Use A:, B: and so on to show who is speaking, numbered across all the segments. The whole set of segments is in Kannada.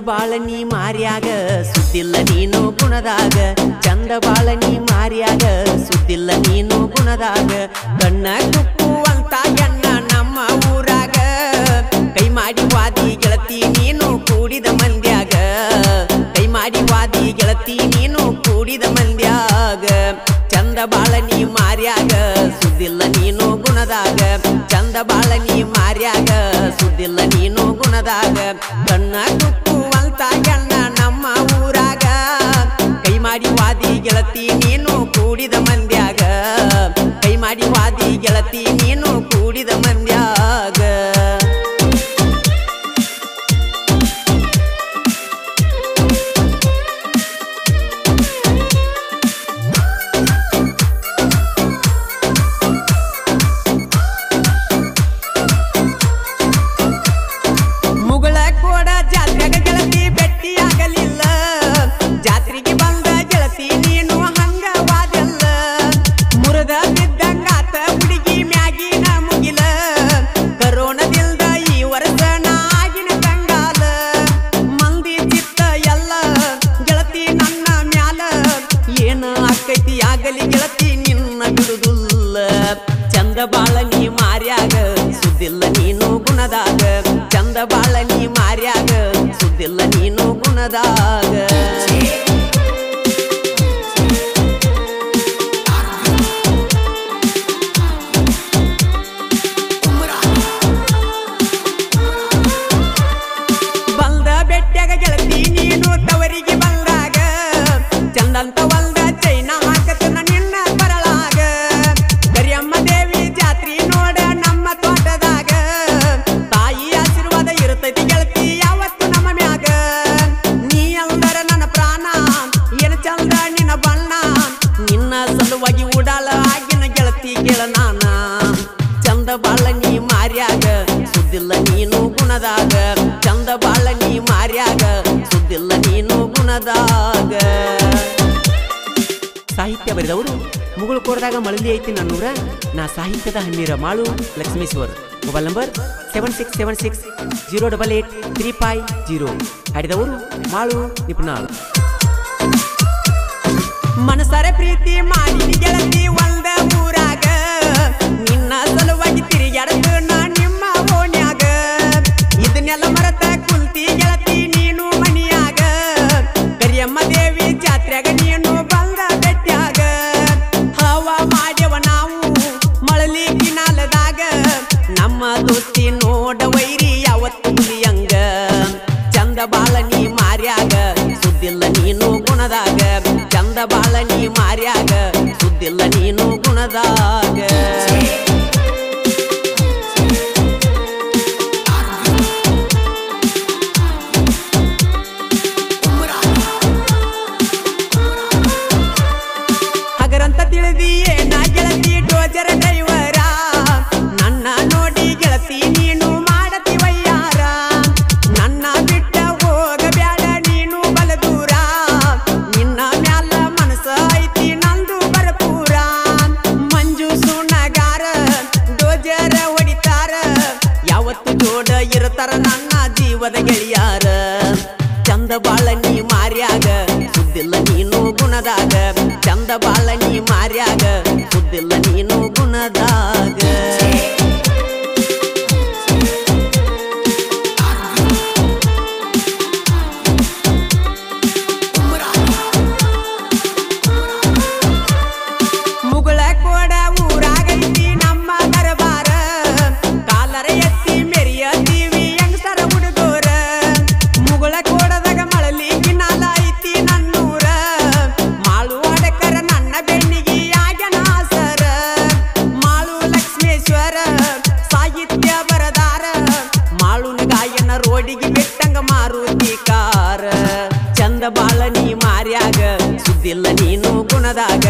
A: ಬಾಳ ನೀ ಮಾರ್ಯಾಗ ಸುದ್ದಿಲ್ಲ ನೀನು ಗುಣದಾಗ ಚಂದ ಬಾಳ ನೀ ಮಾರ್ಯಾಗ ಸುದ್ದಿಲ್ಲ ನೀನು ಗುಣದಾಗ ಕಣ್ಣ ಕುಕ್ಕುವಂತ ಎಣ್ಣ ನಮ್ಮ ಊರಾಗ ಕೈ ಮಾಡಿ ವಾದಿ ಗೆಳತಿ ನೀನು ಕೂಡಿದ ಮಂದ್ಯಾಗ ಕೈ ಮಾಡಿ ವಾದಿ ಗೆಳತಿ ನೀನು ಕೂಡಿದ ಮಂದ್ಯಾಗ ಚಂದ ಬಾಳ ನೀ ಮಾರ್ಯಾಗ ಸುದ್ದಿಲ್ಲ ನೀನು ಗುಣದಾಗ ಚಂದ ಬಾಳ ನೀ ಮಾರ್ಯಾಗ ಸುದ್ದಿಲ್ಲ ನೀನು ಗುಣದಾಗ ಕಣ್ಣ ಕುಕ್ಕುವಂತ ಎಣ್ಣ ನಮ್ಮ ಊರಾಗ ಕೈ ಮಾಡಿ ವಾದಿ ಗೆಳತಿ ನೀನು ಕೂಡಿದ ಮಂದ್ಯಾಗ ಕೈ ಮಾಡಿ ವಾದಿ ಗೆಳತಿ ನೀನು ಕೂಡಿದ ಮಂದ್ಯಾಗ ಚಂದ ಬಾಳ ನೀ ಮಾರ್ಯಾಗ ಸುದ್ದಿಲ್ಲ ನೀನು ಗುಣದಾಗ ಚಂದ ಬಾಳ ನೀ ಮಾರ್ಯಾಗ ಸುದ್ದಿಲ್ಲ ನೀನು ಗುಣದಾಗ ಬಂದ ಬೆಟ್ಟಾಗ ಗೆಳತಿ ನೀನು ತವರಿಗೆ ಬಂದಾಗ ಚಂದಂತ ಹೊಲ್ದ ಚೈನ ಹಾಕತನ ನಿನ್ನ ಬರಳಾಗ ಕರಿಯಮ್ಮ ದೇವಿ ಜಾತ್ರಿ ನೋಡ ನಮ್ಮ ತೋಟದಾಗ ತಾಯಿ ಆಶೀರ್ವಾದ ಇರುತ್ತೈತಿ ಗೆಳತಿ ಯಾವತ್ತು ನಮ್ಮ ಮ್ಯಾಗ ನೀ ಅಂದರ ನನ್ನ ಪ್ರಾಣ ಏನ ಚಂದ ನಿನ್ನ ಬಣ್ಣ ನಿನ್ನ ಸಲುವಾಗಿ ಉಡಾಳ ಆಗಿನ ಗೆಳತಿ ಕೇಳ ನಾನ ಚಂದ ಬಾಳ ನೀ ಮಾರ್ಯಾಗ ಸುದ್ದಿಲ್ಲ ನೀನು ಗುಣದಾಗ ಚಂದ ಬಾಳ ನೀ ಮಾರ್ಯಾಗ ಸುದ್ದಿಲ್ಲ ನೀನು ಗುಣದಾಗ ಸಾಹಿತ್ಯ ಬರೆದವರು ಮುಗುಳುಕೋಟದಾಗ ಮಳಲಿ ಐತಿ ನನ್ನೂರ ನಾ ಸಾಹಿತ್ಯದ ಹಣ್ಣೀರ ಮಾಳು ಲಕ್ಷ್ಮೀಶ್ವರ್ ಮೊಬೈಲ್ ನಂಬರ್ 7676088350 ಹಾಡಿದವರು ಮಾಳು ನಿಪುಣಾಳ್ ಮನಸಾರೆ ಪ್ರೀತಿ ಮಾಡಿ ಗೆಳತಿ ಒಂದ ಊರಾಗ ನಿನ್ನ ಸಲುವಾಗಿ ತಿರುಗಾಡದು ನಾ ನಿಮ್ಮ ಓಣ್ಯಾಗ ಇದನ್ನೆಲ್ಲ ಮರತ ಕುಂತಿ ಗೆಳತಿ ನೀನು ಮನಿಯಾಗ ಕರಿಯಮ್ಮ ದೇವಿ ಜಾತ್ರೆಗ ನೀನು ಬಂದ ಬೆಟ್ಟ್ಯಾಗ ಹವಾ ಮಾಡ್ಯವ ನಾವು ಮಳಲಿ ಕಿನಾಲದಾಗ ನಮ್ಮ ದೋಸ್ತಿ ನೋಡ ವೈರಿ ಯಾವತ್ತು ಹುಲಿಯಂಗ ಚಂದ ಬಾಳ ನೀ ಮಾರ್ಯಾಗ ಸುದ್ದಿಲ್ಲ ನೀನು ಗುಣದಾಗ ಚಂದ ಬಾಳ ನೀ ಮಾರ್ಯಾಗ ಸುದ್ದಿಲ್ಲ ನೀನು ಗುಣದಾಗ ಹಗರಂತ ತಿಳಿದಿಯೇ ನಾ ಗೆಳತಿ ಡೋಜರ ಡ್ರೈವರ ನನ್ನ ನೋಡಿ ಗೆಳತಿ ನೀನು ಮಾಡತಿ ವಯ್ಯಾರ ನನ್ನ ಬಿಟ್ಟ ಹೋಗಬ್ಯಾಡ ನೀನು ಬಲ ದೂರ ನಿನ್ನ ಮ್ಯಾಲ ಮನಸ ಐತಿ ನಂದು ಬರಪೂರ ಮಂಜು ಸುಣ್ಣಗಾರ ಡೋಜರ ಹೊಡಿತಾರ ಯಾವತ್ತು ಜೋಡ ಇರ್ತಾರ ನನ್ನ ಜೀವದ ಗೆಳೆಯಾರ ಚಂದ ಬಾಳ ನೀ ಮಾರ್ಯಾಗ ಸುದ್ದಿಲ್ಲ ನೀನು ಗುಣದಾಗ ಚಂದ ಬಾಳ ನೀ ಮಾರ್ಯಾಗ ಸುದ್ದಿಲ್ಲ ನೀನು ಗುಣದಾಗ ಮುಗುಳ ಕೋಡ ಊರಾಗೈತಿ ನಮ್ಮ ದರಬಾರ ಕಾಲರ ಎತ್ತಿ ಮೆರಿಯತೀವಿ ಹೆಂಗಸರ ಹುಡುಗೋರ ಮುಗುಳ ಕೋಡದಾಗ ಮಳಲಿ ಕಿನಾಲ ಐತಿ ನನ್ನೂರ ಮಾಳು ಅಡಕರ ನನ್ನ ಬೆಣ್ಣಿಗೆ ಆಗ್ಯನ ಆಸರ ಮಾಳು ಲಕ್ಷ್ಮೇಶ್ವರ ಸಾಹಿತ್ಯ ಬರದಾರ ಮಾಳುನ ಗಾಯನ ರೋಡಿಗೆ ಬಿಟ್ಟಂಗ ಮಾರುತಿಕಾರ ಚಂದ ಬಾಳ ನೀ ಮಾರ್ಯಾಗ ಸುದ್ದಿಲ್ಲ ನೀನು ಗುಣದಾಗ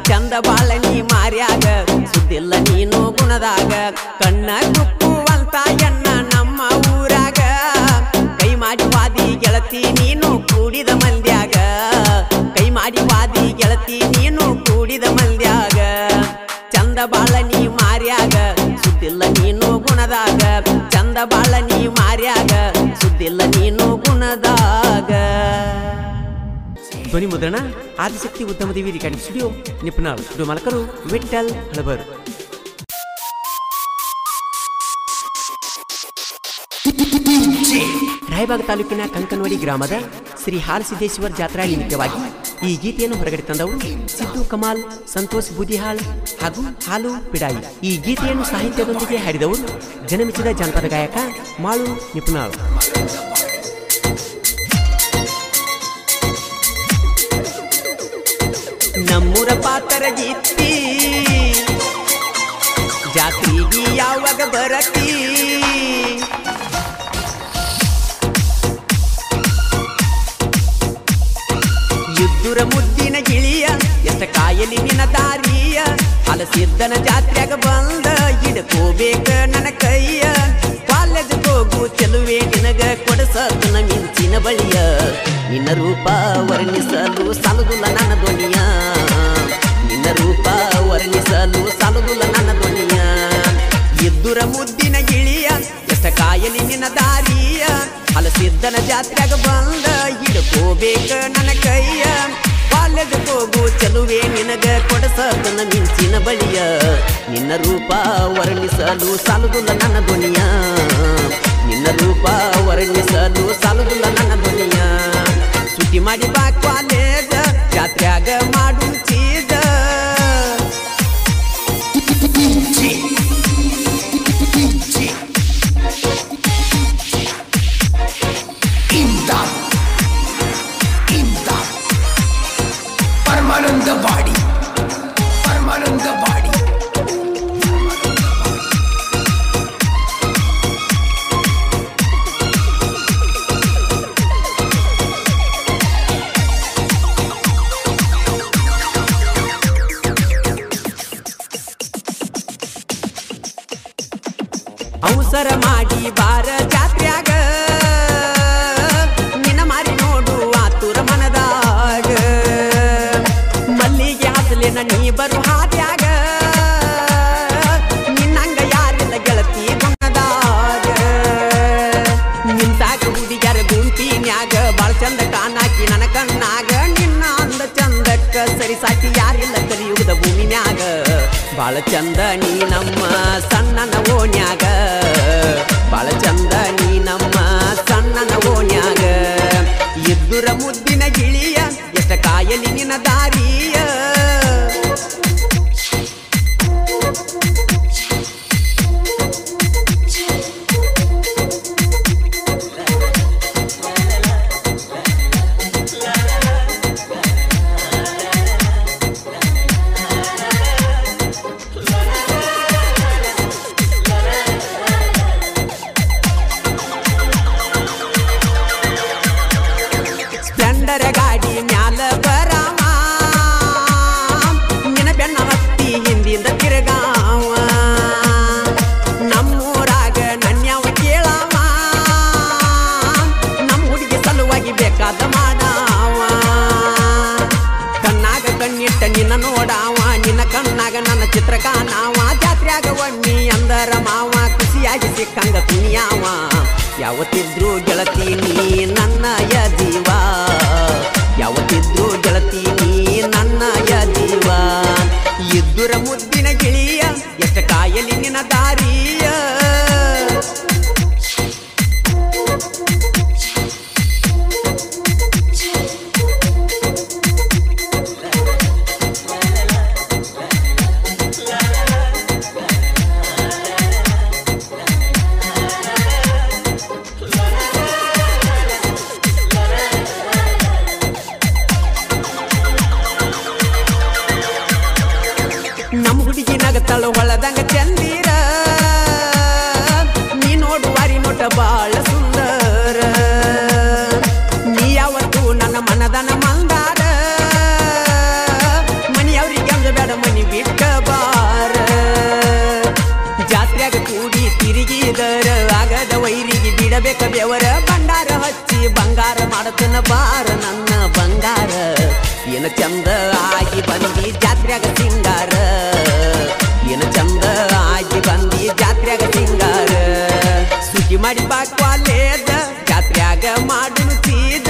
A: ಚಂದ ಬಾಳ ನೀ ಮಾರ್ಯಾಗ ಸುದ್ದಿಲ್ಲ ನೀನು ಗುಣದಾಗ ಕಣ್ಣ ಕುಕ್ಕುವಂತ ಎಣ್ಣ ನಮ್ಮ ಊರಾಗ ಕೈ ಮಾಡಿ ವಾದಿ ಗೆಳತಿ ನೀನು ಕೂಡಿದ ಮಂದ್ಯಾಗ ಕೈ ಮಾಡಿ ವಾದಿ ಗೆಳತಿ ನೀನು ಕೂಡಿದ ಮಂದ್ಯಾಗ ಚಂದ ಬಾಳ ನೀ ಮಾರ್ಯಾಗ ಸುದ್ದಿಲ್ಲ ನೀನು ಗುಣದಾಗ ಚಂದ ಬಾಳ ನೀ ಮಾರ್ಯಾಗ ಸುದ್ದಿಲ್ಲ ನೀನು ಗುಣದಾಗ ಧ್ವನಿ ಮುದ್ರಣ ಆದಿಶಕ್ತಿ ಉದ್ಯಮದೇವಿ ರಿಕಾರ್ಡಿಂಗ್ ಸ್ಟುಡಿಯೋ ನಿಪ್ನಾಳ್. ಸ್ಟುಡಿಯೋ ಮಾಲಕರು ವಿಠಲ್ ಹಳಬರ್. ರಾಯಬಾಗ ತಾಲೂಕಿನ ಕಂಕನವಾಡಿ ಗ್ರಾಮದ ಶ್ರೀ ಹಾಲಸಿದ್ದೇಶ್ವರ ಜಾತ್ರಾ ನಿಮಿತ್ತವಾಗಿ ಈ ಗೀತೆಯನ್ನು ಹೊರಗಡೆ ತಂದವರು ಸಿದ್ದು ಕಮಾಲ್, ಸಂತೋಷ್ ಬೂದಿಹಾಳ್ ಹಾಗೂ ಹಾಲು ಪಿಡಾಯಿ. ಈ ಗೀತೆಯನ್ನು ಸಾಹಿತ್ಯದೊಂದಿಗೆ ಹಾಡಿದವರು ಜನಮೆಚ್ಚಿದ ಜಾನಪದ ಗಾಯಕ ಮಾಳು ನಿಪುಣಾಳ್. ನಮ್ಮೂರ ಪಾತರ ಗೀತಿ ಜಾತ್ರೆಗೆ ಯಾವಾಗ ಬರತಿ, ಯುದ್ಧುರ ಮುದ್ದಿನ ಗಿಳಿಯ ಎಷ್ಟ ಕಾಯಲಿ ನಿನ್ನ ದಾರಿಯ, ಹಲಸಿದ್ದನ ಜಾತ್ರೆಗ ಬಂದ ಹಿಡ್ಕೋಬೇಕ ನನ್ನ ಕೈಯ, ಕಾಲೇಜ್ ಹೋಗು ಚೆಲುವೆ ನಿನಗ ಕೊಡಸತನ ಮಿಂಚಿನ ಬಳಿಯ, ನಿನ್ನ ರೂಪ ವರ್ಣಿಸಲು ಸಾಲುದುಲ್ಲ ನನ್ನ ಧ್ವನಿಯ, ನಿನ್ನ ರೂಪ ವರ್ಣಿಸಲು ಸಾಲುದುಲ್ಲ ನನ್ನ ಧ್ವನಿಯ, ಯುದ್ಧುರ ಮುದ್ದಿನ ಗಿಳಿಯ ಎಷ್ಟ ಕಾಯಲಿ ನಿನ್ನ ದಾರಿಯ, ಹಲಸಿದ್ದನ ಜಾತ್ರೆಗ ಬಂದ ಹಿಡ್ಕೋಬೇಕ ನನ್ನ ಕೈಯ, ಕಾಲೇಜ್ ಹೋಗು ಚೆಲುವೆ ನಿನಗ ಕೊಡಸತನ ಮಿಂಚಿನ ಬಳಿಯ, ನಿನ್ನ ರೂಪ ವರ್ಣಿಸಲು ಸಾಲುದುಲ್ಲ ನನ್ನ ಧ್ವನಿಯ, ನಿನ್ನ ರೂಪ ವರ್ಣಿಸಲು ಸಾಲುದುಲ್ಲ ನನ್ನ ಧ್ವನಿಯ, ಸುಟ್ಟಿ ಮಾಡಿ ಬಾ ಕಾಲೇಜ ಜಾತ್ರೆಯಾಗ ಮಾಡು ಚೀಜ,
B: ಪರಮಾನಂದವಾಡಿ ಪರಮಾನಂದವಾಡಿ
A: ಅವಸರ ಮಾಡಿ ಬಾರ ಜಾತ್ರೆಯಾಗ ನಿನ್ನ ಮಾರಿ ನೋಡು ಆತುರ ಮನದಾಗ, ಮಲ್ಲಿಗೆ ಹಾಸಲಿನ ನೀ ಬರು ಹಾದ್ಯಾಗ, ನಿನ್ನಂಗ ಯಾರಿಲ್ಲ ಗೆಳತಿ ಗುಣದಾಗ, ನಿಂತಾಗ ಹುಡುಗ್ಯಾರ ಗುಂಪಿನ್ಯಾಗ ಬಾಳ ಚಂದ ಕಾಣಾಕಿ ನನ್ನ ಕಣ್ಣಾಗ, ನಿನ್ನ ಅಂದ ಚಂದಕ್ಕ ಸರಿ ಸಾಕಿ ಯಾರಿಲ್ಲ ಕಲಿಯುಗದ ಭೂಮಿನ್ಯಾಗ, ಬಾಳ ಚಂದ ನೀ ನಮ್ಮ ಸಣ್ಣನ ಓಣ್ಯಾಗ, ಬಾಳ ಚಂದ ನೀ ನಮ್ಮ ಸಣ್ಣನ ಓಣ್ಯಾಗ, ಇದ್ದುರ ಮುದ್ದಿನ ಗಿಳಿಯ ಎಷ್ಟ ಕಾಯಲಿ ನಿನ್ನ ದಾರಿಯ, ಗಾಡಿ ಮ್ಯಾಲ ಬರಾವ ನಿನ್ನ ಬೆನ್ನ ಹತ್ತಿ ಹಿಂದಿಂದ ತಿರುಗಾವ, ನಮ್ಮೂರಾಗ ನನ್ಯಾವ ಕೇಳಾವ, ನಮ್ಮ ಹುಡುಗಿ ಸಲುವಾಗಿ ಬೇಕಾದ ಮಾಡಾವ, ಕಣ್ಣಾಗ ಕಣ್ಣಿಟ್ಟ ನಿನ್ನ ನೋಡಾವ, ನಿನ್ನ ಕಣ್ಣಾಗ ನನ್ನ ಚಿತ್ರ ಕಾಣಾವ, ಜಾತ್ರೆಯಾಗ ಒಣ್ಣಿ ಅಂದರ ಮಾವ ಖುಷಿಯಾಗಿ ಸಿಕ್ಕಂಗ ಕುಣಿಯಾವ, ಯಾವತ್ತಿದ್ರು ಗೆಳತಿ ನೀ ನನ್ನಯ ಜೀವ, ಯಾವತ್ತಿದ್ರು ಗೆಳತಿ ನೀ ನನ್ನಯ ಜೀವ, ಇದ್ದುರ ಮುದ್ದಿನ ಗಿಳಿಯ ಎಷ್ಟ ಕಾಯಲಿ ನಿನ್ನ ದಾರಿಯ, ನಮ್ಮ ಹುಡುಗಿ ನಗತಾಳು ಹೊಳದಂಗ ಚಂದಿರ, ನೀ ನೋಡುವಾರಿ ನೋಟ ಬಾಳ ಸುಂದರ, ನೀ ಯಾವತ್ತು ನನ್ನ ಮನದನ ಮಂದಾರ, ಮನಿಯವ್ರಿಗೆ ಅಂದ ಬೇಡ ಮನಿ ಬಿಟ್ಟ ಬಾರ, ಜಾತ್ರೆಯಾಗ ಕೂಡಿ ತಿರುಗಿದರ ಆಗದ ವೈರಿಗೆ ಬಿಡಬೇಕ ಬೆವರ, ಭಂಡಾರ ಹಚ್ಚಿ ಬಂಗಾರ ಮಾಡತನ ಬಾರ ನನ್ನ ಬಂಗಾರ, ಏನ ಚಂದ ಆಗಿ ಬಂದಿ ಜಾತ್ರೆಯಾಗ ಸಿಂಗಾರ, ಏನ ಚಂದ ಆಗಿ ಬಂದಿ ಜಾತ್ರೆಯಾಗ ಸಿಂಗಾರ, ಸುಟ್ಟಿ ಮಾಡಿ ಬಾ ಕಾಲೇಜ ಜಾತ್ರೆಯಾಗ ಮಾಡು ಚೀಜ,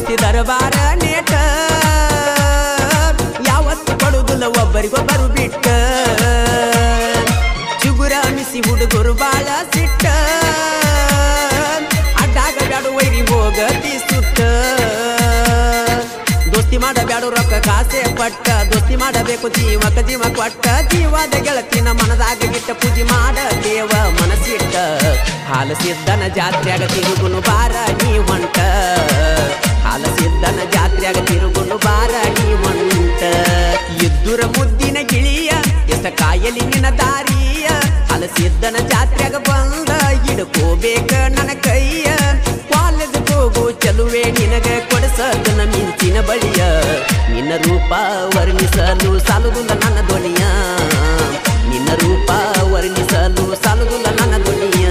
A: ದೋಸ್ತಿ ದರಬಾರ ನೇಟ ಯಾವತ್ತು ಕೊಡುದಿಲ್ಲ ಒಬ್ಬರಿಗೊಬ್ಬರು ಬಿಟ್ಟ ಚುಗುರ ಮಿಸಿ ಹುಡುಗರು ಬಾಳ ಸಿಟ್ಟ ಅಡ್ಡಾಗ ಬ್ಯಾಡು ವೈರಿ ಹೋಗತಿ ಸುಟ್ಟ ದೋಸ್ತಿ ಮಾಡಬ್ಯಾಡು ರೊಕ್ಕ ಕಾಸೆ ಪಟ್ಟ ದೋಸ್ತಿ ಮಾಡಬೇಕು ಜೀವಕ ಜೀವ ಕೊಟ್ಟ ಜೀವದ ಗೆಳತಿನ ಮನದಾಗ ಗಿಟ್ಟ ಪೂಜೆ ಮಾಡ ದೇವ ಮನಸ್ಸಿಟ್ಟ ಹಾಲ ಸಿದ್ದನ ಜಾತ್ರೆಯಾಗ ತಿರುಗುನು ಬಾರ ನೀ ಹೊಂಟ ಹಾಲ ಸಿದ್ದನ ಜಾತ್ರೆಯಾಗ ತಿರುಗುನು ಬಾರ ನೀ ಹೊಂಟ ಎದ್ದುರ ಮುದ್ದಿನ ಗಿಳಿಯ ಎಷ್ಟ ಕಾಯಲಿ ನಿನ್ನ ದಾರಿಯ ಹಾಲ ಸಿದ್ದನ ಜಾತ್ರೆಯಾಗ ಬಂದ ಹಿಡ್ಕೋಬೇಕ ನನ್ನ ಕೈಯ ಕಾಲೇಜ್ ಹೋಗು ಚಲುವೆ ನಿನಗ ಕೊಡಸದನ ಮಿಂಚಿನ ಬಳಿಯ ನಿನ್ನ ರೂಪ ವರ್ಣಿಸಲು ಸಾಲುದಿಲ್ಲ ನನ್ನ ಧ್ವನಿಯ ನಿನ್ನ ರೂಪ ವರ್ಣಿಸಲು ಸಾಲುದಿಲ್ಲ ನನ್ನ ಧ್ವನಿಯ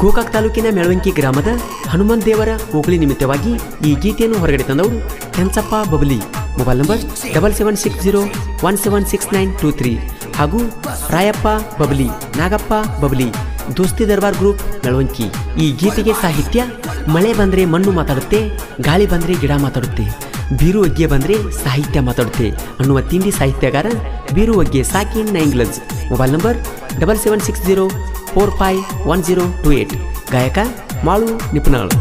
A: ಗೋಕಾಕ್ ತಾಲೂಕಿನ ಮೆಳವಂಕಿ ಗ್ರಾಮದ ಹನುಮಂತ ದೇವರ ಹೋಗಲಿ ನಿಮಿತ್ತವಾಗಿ ಈ ಗೀತೆಯನ್ನು ಹೊರಗಡೆ ತಂದವರು ಕೆಂಚಪ್ಪ ಬಬಲಿ ಮೊಬೈಲ್ ನಂಬರ್ 7760176923 ಹಾಗೂ ರಾಯಪ್ಪ ಬಬಲಿ ನಾಗಪ್ಪ ಬಬಲಿ ದೋಸ್ತಿ ದರ್ಬಾರ್ ಗ್ರೂಪ್ ಮೆಳವಂಕಿ. ಈ ಗೀತೆಗೆ ಸಾಹಿತ್ಯ ಮಳೆ ಬಂದ್ರೆ ಮಣ್ಣು ಮಾತಾಡುತ್ತೆ, ಗಾಳಿ ಬಂದ್ರೆ ಗಿಡ ಮಾತಾಡುತ್ತೆ, ಬೀರು ಒಗ್ಗೆ ಬಂದ್ರೆ ಸಾಹಿತ್ಯ ಮಾತಾಡುತ್ತೆ ಅನ್ನುವ ತಿಂಡಿ ಸಾಹಿತ್ಯಗಾರ ಬೀರು ಒಗ್ಗೆ ಸಾಕಿನ್ ನೈಂಗ್ಲಜ್. Mobile number 7760451028. ಗಾಯಕ ಮಾಳು ನಿಪುಣಾಳ್.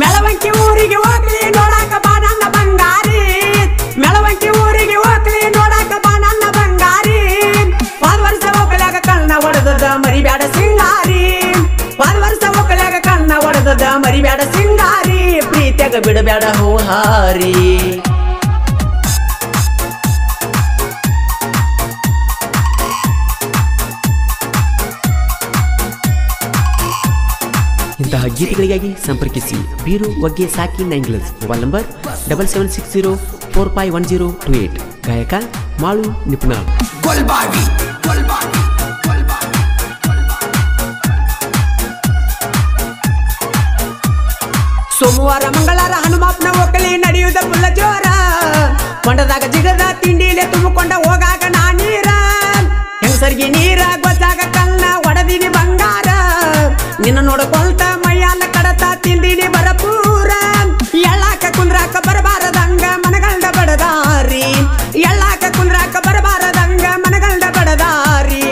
A: ಮೆಳವಂಕಿ ಊರಿಗೆ ಹೋಗ್ಲಿ ನೋಡಾಕ ಬಾ ನನ್ನ ಬಂಗಾರಿ, ಮೆಳವಂಕಿ ಊರಿಗೆ ಹೋಗ್ಲಿ ನೋಡಾಕ ಬಾ ನನ್ನ ಬಂಗಾರಿ, ಹೋದ ವರ್ಷ ಹೋಗಲಾಗ ಕಣ್ಣ ಒಡೆದದ ಮರಿಬ್ಯಾಡ ಸಿಂಗಾರಿ, ಹೋದ ವರ್ಷ ಹೋಗಲಾಗ ಕಣ್ಣ ಒಡೆದದ ಮರಿಬ್ಯಾಡ ಸಿಂಗಾರಿ, ಪ್ರೀತಿಯಾಗ ಬಿಡಬ್ಯಾಡ ಹೂಹಾರಿ. ಇಂತಹ ಗೀತೆಗಳಿಗಾಗಿ ಸಂಪರ್ಕಿಸಿ ಬೀರು ಒಗ್ಗೆ ಸಾಕಿ ನೈಂಗ್ಲಸ್. Mobile number 7760451028. ಗಾಯಕ ಮಾಳು ನಿಪುಣಾಳ್. ಸೋಮವಾರ ಮಂಗಳವಾರ ಹನುಮಪ್ಪನ ಒಕ್ಕಲಿ ನಡೆಯುವುದ ಫುಲ್ಲ ಜೋರ, ಕೊಂಡದಾಗ ಜಿಗದ ತಿಂಡಿಲೆ ತುಂಬಿಕೊಂಡ ಹೋಗಾಗ ನಾ ನೀರ, ಹೆಂಗಸರ್ಗಿ ನೀರ ಗೊತ್ತಾಗ ಕಲ್ಲ ಒಡದಿನಿ ಬಂಗಾರ, ನಿನ್ನ ನೋಡಕೊಂತ ಮೈಯಾಲ ಕಡತ ತಿಂದಿನಿ ಬರಪೂರ, ಎಳ್ಳಾಕ ಕುಂದ್ರಾಕ ಬರಬಾರದಂಗ ಮನಗಂಡ ಬಡದಾರಿ, ಎಳ್ಳಾಕ ಕುಂದ್ರಾಕ ಬರಬಾರದಂಗ ಮನಗಂಡ ಬಡದಾರಿ,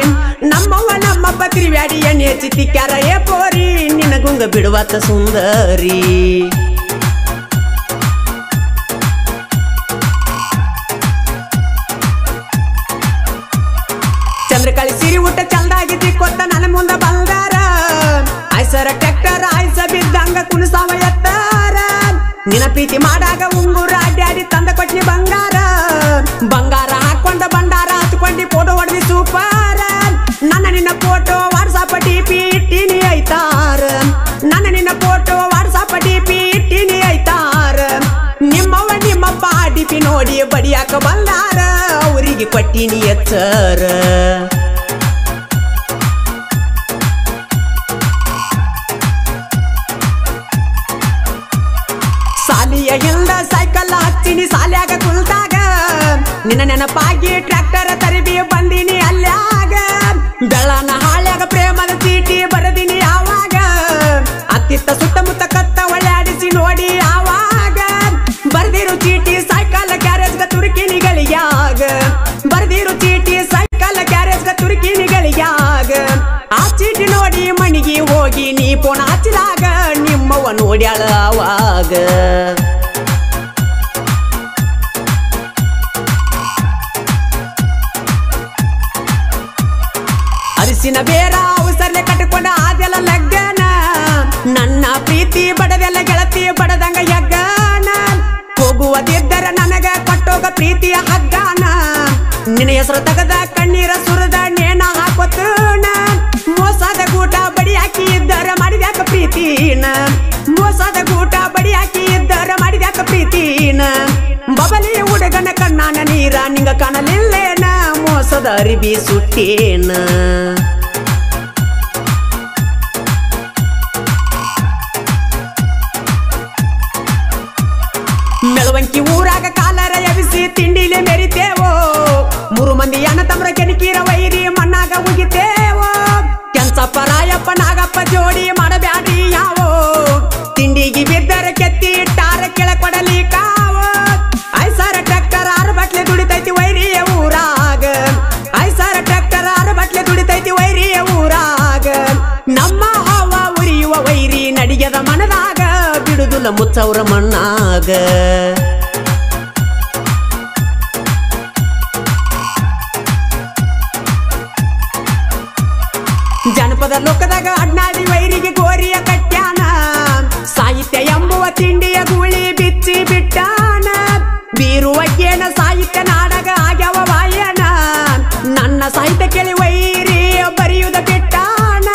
A: ನಮ್ಮವ್ವ ನಮ್ಮಪ್ಪ ತಿರುವ್ಯಾಡಿ ಎಣ್ಣೆ ಚಿತ್ತಿಕ್ಯಾರ ಏ ಪೋರಿ, ನಿನ್ನ ಗುಂಗ ಬಿಡುವತ್ತ ಸುಂದರಿ. ಚಂದ್ರಕಾಳಿ ಸಿರಿ ಊಟ ಚಂದಾಗಿ ಕೊತ್ತ ನನ್ನ ಮುಂದ ಬಂಗಾರ, ಆಯ್ಸರ ಟ್ರ್ಯಾಕ್ಟರ್ ಆಯ್ಸ ಬಿದ್ದಂಗ ಕುಣಸಾವ ಎತ್ತಾರ, ನಿನ್ನ ಪ್ರೀತಿ ಮಾಡಾಗ ಉಂಗುರ ಅಡ್ಯಾಡಿ ತಂದ ಕೊಟ್ನಿ ಬಂಗಾರ, ಬಂಗಾರ ಹಾಕೊಂಡ ಬಂಡಾರ ಹತ್ಕೊಂಡಿ ಫೋಟೋ ಹೊಡೆದಿ ಸೂಪಾರ, ನನ್ನ ನಿನ್ನ ಫೋಟೋ ವಾಟ್ಸಾಪ್ ಡಿಪಿ ಇಟ್ಟಿನಿ ಐತಾರ, ನನ್ನ ನಿನ್ನ ಫೋಟೋ ವಾಟ್ಸಾಪ್ ಡಿಪಿ ಇಟ್ಟಿನಿ ಐತಾರ, ನಿಮ್ಮವ್ವ ನಿಮ್ಮಪ್ಪ ಡಿಪಿ ನೋಡಿ ಬಡಿಯಾಕ ಬಂದಾರ, ಅವರಿಗೆ ಕೊಟ್ಟಿನಿ ಎಚ್ಚರ. ಸಾಲಿಯ ಹಿಂದ ಸೈಕಲ್ ಹಚ್ಚಿನಿ ಸಾಲ್ಯಾಗ ಕುಲ್ದಾಗ, ನಿನ್ನ ನೆನಪಾಗಿ ಟ್ರ್ಯಾಕ್ಟರ್ ತರಿಬಿ ಬಂದಿನಿ ಅಲ್ಯಾಗ, ಬೆಳನ ಹಾಳ್ಯಾಗ ಪ್ರೇಮದ ಚೀಟಿ ಬರದಿನಿ ಯಾವಾಗ, ಅತ್ತಿತ್ತ ಸುತ್ತಮುತ್ತ ಕತ್ತ ಒಳ್ಳೆಡಿಸಿ ನೋಡಿ ಯಾವಾಗ, ಬರ್ದಿರು ಚೀಟಿ ಸೈಕಲ್ ಗ್ಯಾರೇಜ್ಗ ತುರುಕಿನಿಗಳಿಗ್ಯಾಗ, ಬರ್ದಿರು ಚೀಟಿ ಸೈಕಲ್ ಗ್ಯಾರೇಜ್ಗ ತುರುಕಿನಿಗಳಿಗ್ಯಾಗ, ಆ ಚೀಟಿ ನೋಡಿ ಮಣಿಗಿ ಹೋಗಿ ನೀ ಪೋಣ ಹಚ್ಚಿದಾಗ, ನಿಮ್ಮವ್ವ ನೋಡ್ಯಾಳ ಆವಾಗ. ಅರಿಸಿನ ಬೇರ ಅವಸರ್ಲೆ ಕಟ್ಟಿಕೊಂಡ ಆದೆಲ್ಲ ಲಗ್ಗನ, ನನ್ನ ಪ್ರೀತಿ ಬಡದೆಲ್ಲ ಗೆಳತಿ ಬಡದಂಗ ಯಗ್ಗನ, ಹೋಗುವುದಿದ್ದರ ನನಗ ಕೊಟ್ಟೋಗ ಪ್ರೀತಿಯ ಹಗ್ಗನ, ನಿನ್ನ ಹೆಸರು ತಗದ ಕಣ್ಣೀರ ಸುರದ ನೇಣ ಹಾಕೋತನ ಮೋಸದ ಗೂಟ ಬಡಿ ಹಾಕಿ ಇದ್ದರ ಮಾಡಿದ್ಯಾಕ ಪ್ರೀತಿನ ಮೋಸದ ಗೂಟ ಬಡಿ ಹಾಕಿ ಇದ್ದರ ಮಾಡಿದ್ಯಾಕ ಪ್ರೀತಿನ ಬಬಲಿ ಹುಡುಗನ ಕಣ್ಣಾನ ನೀರ ನಿಂಗ ಕಾಣಲಿಲ್ಲೇನ ಮೋಸದ ಅರಿಬಿ ಸುಟ್ಟೇನ ಮೆಳವಂಕಿ ಊರಾಗ ಕಾಲರ ಎಬಿಸಿ ತಿಂಡಿಲೆ ಮೆರಿತೇವೋ 3 ಮಂದಿ ಅಣ್ಣ ತಮ್ರ ಕೆಣಕೀರ ವೈರಿ ಮಣ್ಣಾಗ ಉಗಿತೇವೋ ಕೆಂಚಪ್ಪ ರಾಯಪ್ಪ ನಾಗಪ್ಪ ಜೋಡಿ ಮಾಡಬ್ಯಾಡ್ರಿ ಯಾವೋ ತಿಂಡಿಗೆ ಬಿದ್ದರ ಕೆತ್ತಿ ಇಟ್ಟಾರ ಕೆಳ ಕೊಡಲಿ ಕಾವೋ ಐಸಾರ ಟ್ರ್ಯಾಕ್ಟರ್ 6 ಬಟ್ಲೆ ದುಡಿತೈತಿ ವೈರಿಯ ಊರಾಗ ಐಸಾರ ಟ್ರ್ಯಾಕ್ಟರ್ 6 ಬಟ್ಲೆ ದುಡಿತೈತಿ ವೈರಿಯ ಊರಾಗ ನಮ್ಮ ಹಾವ ಉರಿಯುವ ವೈರಿ ನಡಿಗೆದ ಮನದಾಗ ಬಿಡುದುಲ ಮುಚ್ಚವ್ರ ಮಣ್ಣಾಗ ಜನಪದ ಲೋಕದಾಗ ಅಡ್ನಾಡಿ ವೈರಿಗೆ ಗೋರಿಯ ಕಟ್ಯಾನ ಸಾಹಿತ್ಯ ಎಂಬುವ ತಿಂಡಿಯ ಗೂಳಿ ಬಿಚ್ಚಿ ಬಿಟ್ಟಾನ ಬೀರುವಗೇನ ಸಾಹಿತ್ಯ ನಾಡಗ ಆಗ್ಯಾವ ವಾಯನ ನನ್ನ ಸಾಹಿತ್ಯ ಕೇಳಿ ವೈರಿ ಬರೆಯುವುದ ಬಿಟ್ಟಾನ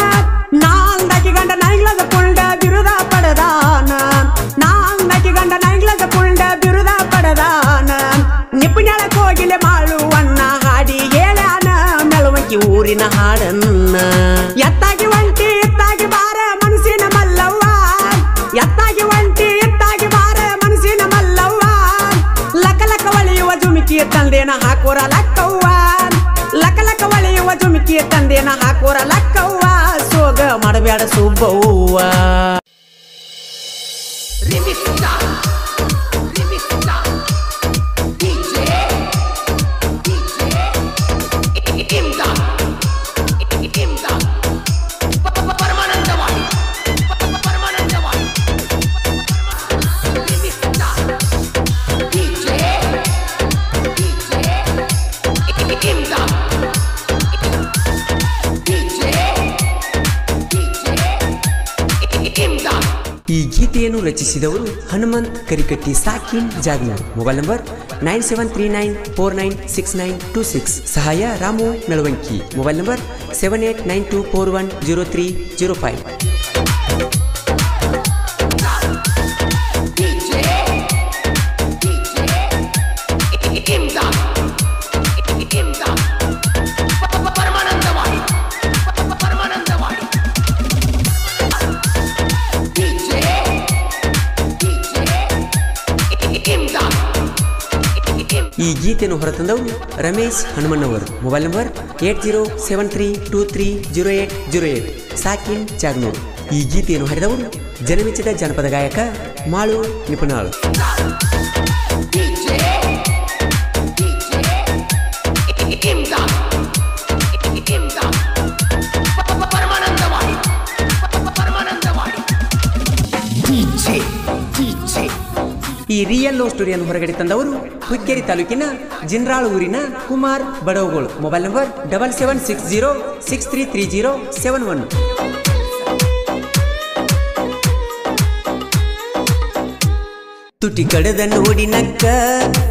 A: ನಾಲ್ದಾಕಿ ಗಂಡ ನೈಗ್ಲದ ಪುಂಡ ಬಿರುದ ಪಡೆದಾನ ನಾಲ್ದಾಕಿ ಗಂಡ ನೈಗ್ಲದ ಪುಂಡ ಬಿರುದ ಪಡೆದಾನ ನಿಪುಣಳ ಕೋಗಿಲೆ ಮಾಳುವನ್ನ ಹಾಡಿ ಹೇಳ್ಯಾನ ಮೆಳವಂಕಿ ಊರಿನ ಹಾಡನ್ನ ಎತ್ತಾಗಿ ಒಂಟಿ ಎತ್ತಾಗಿ ಬಾರ ಮನಸ್ಸಿನ ಮಲ್ಲವ್ವ ಎತ್ತಾಗಿ ಒಂಟಿ ಎತ್ತಾಗಿ ಬಾರ ಮನಸ್ಸಿನ ಮಲ್ಲವ್ವ ಲಕ ಲಕ ಒಳೆಯುವ ಜುಮಿಕಿಯ ತಂದೇನ ಹಾಕೋರ ಲಕ್ಕವ್ವ ಲಕ ಲಕ ಒಳೆಯುವ ಜುಮಿಕಿಯ ತಂದೇನ ಹಾಕೋರ ಲಕ್ಕವ್ವ ಸೋಗ ಮಾಡಬೇಡ ಸುಬ್ಬವ್ವ ಈ ಗೀತೆಯನ್ನು ರಚಿಸಿದವರು ಹನುಮಂತ್ ಕರಿಕಟ್ಟಿ ಸಾಕಿನ್ ಜಾಗ್ನೂರ್ ಮೊಬೈಲ್ ನಂಬರ್ 9739496926 ಸಹಾಯ ರಾಮು ಮೆಳವಂಕಿ ಮೊಬೈಲ್ ನಂಬರ್ 7892410305 ಈ ಗೀತೆಯನ್ನು ಹೊರತಂದವರು ರಮೇಶ್ ಹನುಮಣ್ಣವರು ಮೊಬೈಲ್ ನಂಬರ್ 8073230808 ಸಾಕಿನ್ ಜಾಗ್ನೂರ್ ಈ ಗೀತೆಯನ್ನು ಹಾಡಿದವರು ಜನಮೆಚ್ಚಿದ ಜನಪದ ಗಾಯಕ ಮಾಳು ನಿಪುಣಾಳು ಈ ರಿಯಲ್ ಲವ್ ಸ್ಟೋರಿಯನ್ನು ಹೊರಗಡೆ ತಂದವರು ಹುಕ್ಕೇರಿ ತಾಲೂಕಿನ ಜಿನ್ರಾಳ ಊರಿನ ಕುಮಾರ್ ಬಡವಗೋಳು ಮೊಬೈಲ್ ನಂಬರ್ 7760633071 ತುಟಿ ಕಡದ ನೋಡಿ ನಕ್ಕ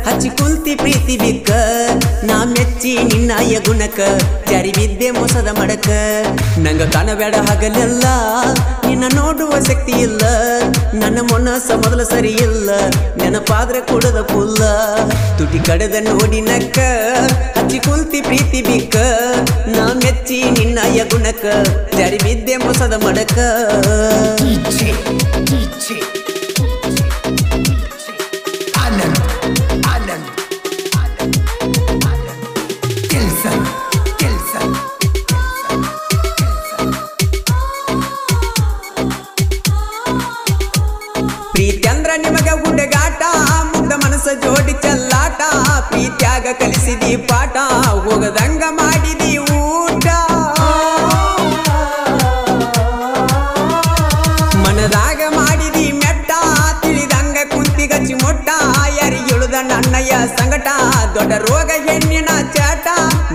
A: ಹಚ್ಚಿ ಕುಂತಿ ಪ್ರೀತಿ ಬಿಕ್ಕ ನಾ ಮೆಚ್ಚಿ ನಿನ್ನಾಯ ಗುಣಕ ಜಾರಿ ಬಿದ್ದೆ ಮೋಸದ ಮಡಕ ನಂಗ ಕಾಣಬೇಡ ಹಗಲೆಲ್ಲ ನಿನ್ನ ನೋಡುವ ಶಕ್ತಿ ಇಲ್ಲ ನನ್ನ ಮನಸ್ಸ ಮೊದಲ ಸರಿ ಇಲ್ಲ ನೆನಪಾದ್ರೆ ಕೊಡದ ಪುಲ್ಲ ತುಟಿ ಕಡದ ನೋಡಿ ನಕ್ಕ ಹಚ್ಚಿ ಕುಂತಿ ಪ್ರೀತಿ ಬಿಕ್ಕ ನಾ ಮೆಚ್ಚಿ ನಿನ್ನಾಯ ಗುಣಕ ಜಾರಿ ಬಿದ್ದೆ ಮೋಸದ ಮಡಕ ಪ್ರೀತ್ಯಂದ್ರ ನಿಮಗ ಹುಡುಗಾಟ ಮುಗ್ಧ ಮನಸ್ಸ ಜೋಡಿ ಚಲ್ಲಾಟ ಪ್ರೀತ್ಯಾಗ ಕಲಿಸಿದಿ ಪಾಠ ಹೋಗದಂಗ ಮಾಡಿದಿ ಊಟ ಮನದಾಗ ಮಾಡಿದಿ ಮೆಟ್ಟ ತಿಳಿದಂಗ ಕುಂತಿಗಚ್ಚಿ ಮೊಟ್ಟ ಯಾರಿಗೆಳುದ ನನ್ನಯ್ಯ ಸಂಗಟ ದೊಡ್ಡ ರೋಗ ಹೆಣ್ಣಿನ ಚಾಟ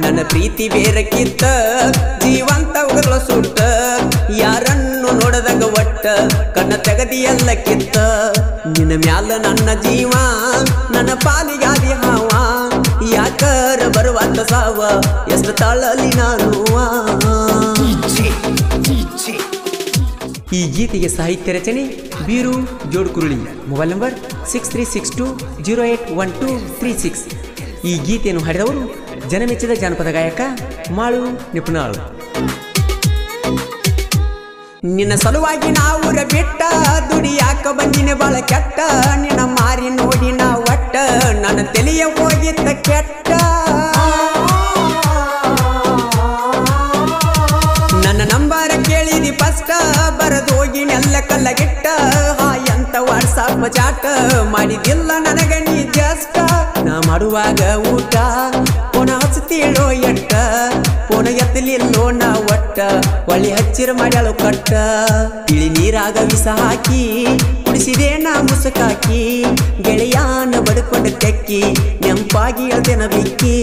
A: ನನ್ನ ಪ್ರೀತಿ ಬೇರಕ್ಕಿತ್ತ ಜೀವಂತ ಉಗಲ ಸುಟ್ಟ ಯಾರನ್ನು ನೋಡದಂಗ ಒಟ್ಟ ಕಣ್ಣ ತೆಗದಿ ಎಲ್ಲ ಕಿತ್ತ ನಿನ್ನ ಮ್ಯಾಲ ನನ್ನ ಜೀವ ನನ್ನ ಪಾಲಿಗಾದಿ ಹಾವ ಯಾಕರ ಬರುವಂತ ಸಾವ ಎಷ್ಟು ತಾಳಲಿ ನಾನು ಈ ಗೀತೆಗೆ ಸಾಹಿತ್ಯ ರಚನೆ ಬೀರು ಜೋಡ್ಕುರುಳಿ. Mobile number 6362081236. ಈ ಗೀತೆಯನ್ನು ಹಾಡಿದವರು ಜನಮೆಚ್ಚಿದ ಜಾನಪದ ಗಾಯಕ ಮಾಳು ನಿಪುಣಾಳು. ನಿನ್ನ ಸಲುವಾಗಿ ನಾವುರ ಬಿಟ್ಟ ದುಡಿಯಾಕ ಬಂದಿನ ಬಾಳ ಕೆಟ್ಟ ನಿನ್ನ ಮಾರಿ ನೋಡಿ ನಾ ಒಟ್ಟ ನನ್ನ ತಲೆಯ ಹೋಗಿದ್ದ ಕೆಟ್ಟ ನನ್ನ ನಂಬರ ಕೇಳಿದಿ ಫಸ್ಟ್ ಬರದು ಹೋಗಿ ನೆಲ್ಲ ಕಲ್ಲಗಿಟ್ಟ ಎಂತ ವಾಟ್ಸಾಪ್ ಚಾಟ ಮಾಡಿದಿಲ್ಲ ನನಗ ನೀ ಜಸ್ಟ್ ನಾ ಮಾಡುವಾಗ ಊಟ ಪೋನ ಹಚ್ಚತೀಳೋ ಎಟ್ಟ ಪೋನ ಎತ್ತಲಿಲ್ಲೋ ನಾ ಒಟ್ಟ ಒಳ್ಳಿ ಹಚ್ಚಿರ ಮಾಡ್ಯಾಳು ಕಟ್ಟ ತಿಳಿ ನೀರಾಗ ವಿಷ ಹಾಕಿ ಕುಡಿಸಿದೆ ನಾ ಮುಸುಕಾಕಿ ಗೆಳೆಯಾನ ಬಡ್ಕೊಂಡು ತೆಕ್ಕಿ ನೆಂಪಾಗಿ ಹೇಳ್ದೇನ ಬಿಕ್ಕಿ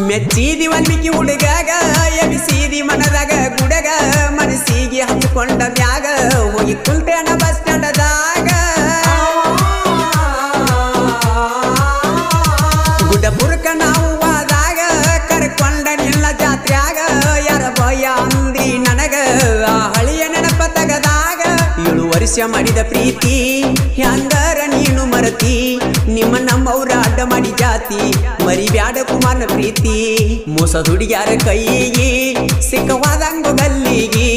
A: ಮೆಚ್ಚಿದಿ ವಾಲ್ಮೀಕಿ ಹುಡುಗಾಗ ಎಬಿಸಿದಿ ಮನದಾಗ ಗುಡಗ ಮನಸ್ಸಿಗೆ ಹಚ್ಕೊಂಡ ಮ್ಯಾಗ ಹೋಗಿ ಕುಂಟೇನ ಬಸ್ ಸ್ಟ್ಯಾಂಡದಾಗ ಗುಡ್ಡಪುರಕ ನಾವು ಹೋದಾಗ ಕರ್ಕೊಂಡ ನಿಲ್ಲ ಜಾತ್ರ್ಯಾಗ ಯಾರ ಭಯ ಅಂದಿ ನನಗ ಆ ಹಳಿಯ ನೆನಪ ತಗದಾಗ 7 ವರ್ಷ ಮಾಡಿದ ಪ್ರೀತಿ ಹ್ಯಾಂದರ ನೀನು ಮರತಿ ನಿಮ್ಮ ನಮ್ಮವ್ರ ಅಡ್ಡ ಮಾಡಿ ಜಾತಿ ಮರಿಬ್ಯಾಡ ಕುಮಾರನ ಪ್ರೀತಿ ಮೋಸ ಹುಡುಗ್ಯಾರ ಕೈಯಿಗಿ ಸಿಕ್ಕವಾದಂಗೋ ಗಲ್ಲಿಗಿ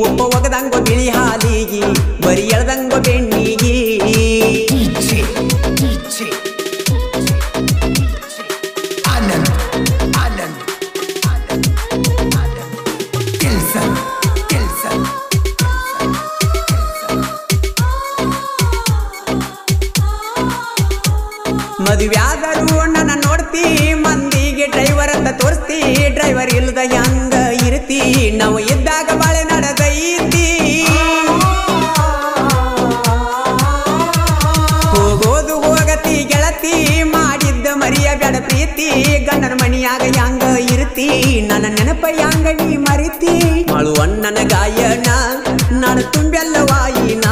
A: ಒಬ್ಬ ಒಗದಂಗೋ ಬಿಳಿ ಹಾಲಿಗಿ ಬರಿ ಎಳ್ದಂಗೋ ಬೆಣ್ಣಿಗಿ ಮದುವ್ಯಾದರೂ ನನ್ನ ನೋಡ್ತಿ ಮಂದಿಗೆ ಡ್ರೈವರ್ ಅಂತ ತೋರಿಸ್ತಿ ಡ್ರೈವರ್ ಇಲ್ಲದ ಹೆಂಗ ಇರ್ತಿ ನಾವು ಇದ್ದಾಗ ಬಾಳೆ ನಡೆದೈತಿ ಹೋಗೋದು ಹೋಗತಿ ಗೆಳತಿ ಮಾಡಿದ್ದ ಮರಿಯ ಬೇಡ ಪ್ರೀತಿ ಗಂಡನ ಮಣಿಯಾಗ ಹೆಂಗ ಇರ್ತಿ ನನ್ನ ನೆನಪ ಹೆಂಗ ನೀ ಮರಿತಿ ಮಾಳು ಅಣ್ಣನ ಗಾಯನ ನಾನು ತುಂಬೆಲ್ಲ ವಾಯಿನ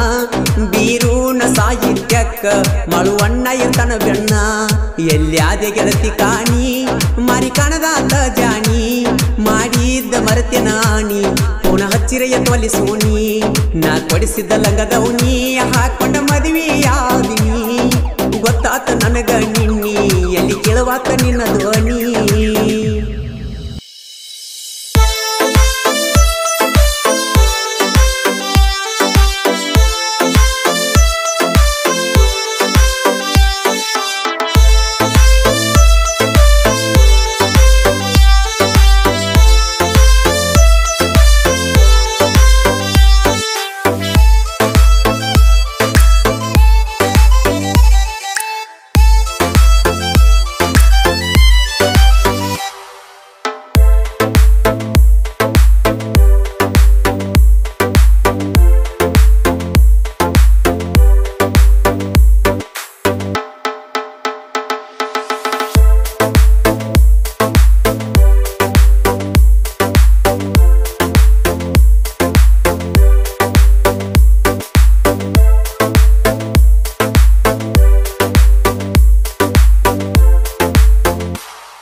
A: ಬೀರೂನ ಸಾಹಿತ್ಯಕ್ಕ ಮಾಳು ಅಣ್ಣ ಇರ್ತಾನ ಬೆಣ್ಣ ಎಲ್ಯಾದೆ ಗೆಳತಿ ಕಾಣಿ ಮಾರಿ ಕಾಣದಾತ ಜಾಣಿ ಮಾಡಿದ್ದ ಮರತೆ ನಾಣಿ ಪುನ ಹಚ್ಚಿರ ಎತ್ತವಲ್ಲಿ ಸೋನಿ ನಾ ಕೊಡಿಸಿದ್ದ ಲಂಗದವನಿ ಹಾಕೊಂಡ ಮದುವೆಯಾದಿನಿ ಗೊತ್ತಾತ ನನಗ ನಿನ್ನಿ ಎಲ್ಲಿ ಕೇಳುವಾತ ನಿನ್ನ ಧ್ವನಿ